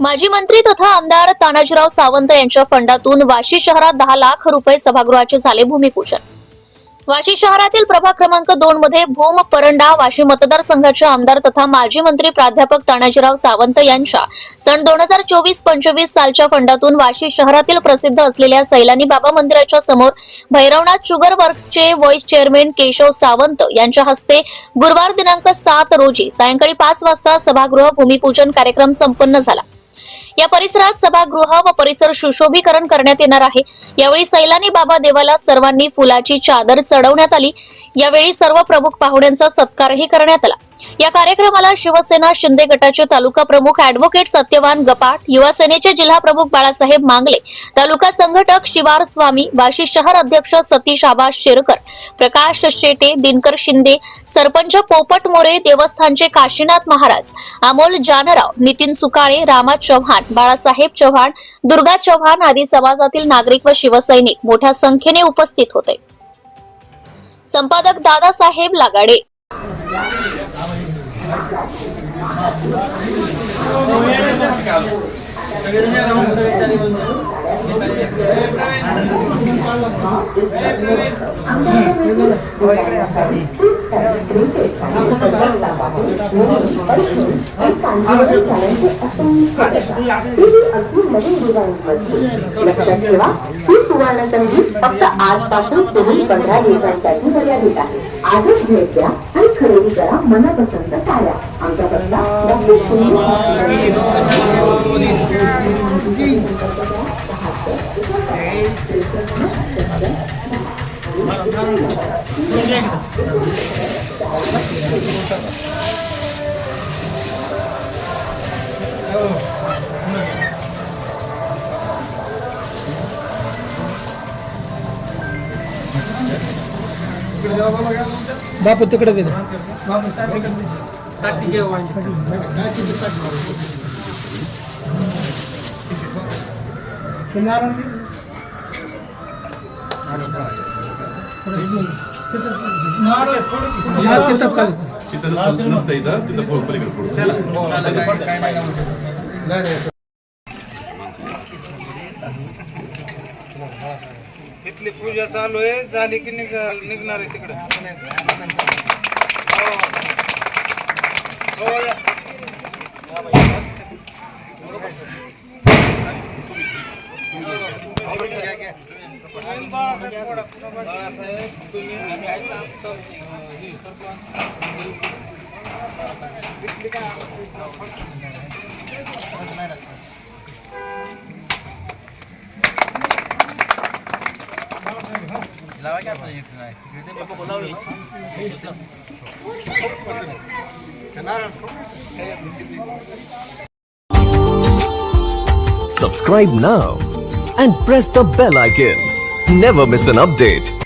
माजी मंत्री तथा आमदार तानाजीराव सावंत यांच्या फंडातून वाशी शहरात 10 लाख रुपये सभागृहाचे झाले भूमिपूजन। वाशी शहरातील प्रभाग क्रमांक 2 मध्ये भूम परंडा वाशी मतदारसंघाचे आमदार तथा माजी मंत्री प्राध्यापक तानाजीराव सावंत यांच्या सन 2024-25 सालच्या फंडातून वाशी शहरातील प्रसिद्ध असलेल्या सैलानी बाबा मंदिराच्या समोर भैरवनाथ शुगर वर्क्सचे व्हाईस चेअरमन केशव सावंत यांच्या हस्ते गुरुवार दिनांक 7 रोजी सायंकाळी 5 वाजता सभागृह भूमिपूजन कार्यक्रम संपन्न झाला। या परिसरात सभागृह व परिसर सुशोभीकरण करण्यात येणार आहे। यावेळी सैलानी बाबा देवाला सर्वांनी फुलाची चादर चढवण्यात आली। यावेळी सर्व प्रमुख पाहुण्यांचा सत्कारही करण्यात आला। या कार्यक्रमाला शिवसेना शिंदे गटाचे तालुका प्रमुख ॲडव्होकेट सत्यवान गपाट, युवा सेनेचे जिल्हा प्रमुख बाळासाहेब मांगले, तालुका संघटक शिवार स्वामी, वाशी शहर अध्यक्ष सतीश आबा शेरकर, प्रकाश शेटे, दिनकर शिंदे, सरपंच पोपट मोरे, देवस्थानचे काशीनाथ महाराज, अमोल जानराव, नितीन सुकाळे, रामा चव्हाण, बाळासाहेब चव्हाण, दुर्गा चव्हाण आदी समाजातील नागरिक व शिवसैनिक मोठ्या संख्येने उपस्थित होते। संपादक दादासाहेब लागाडे। लक्षात ठेवा, ही सुवर्ण संधी फक्त आजपासून पुढील 15 दिवसांसाठी मर्यादित आहे। आजच भेट द्या आणि खरेदी करा मनपसंत साड्या। आमचा पत्ता डॉक्टर बापू तिकडे दे इथली पूजा चालू आहे, झाली की निघणार आहे तिकडे। Subscribe now and press the bell icon. Never miss an update.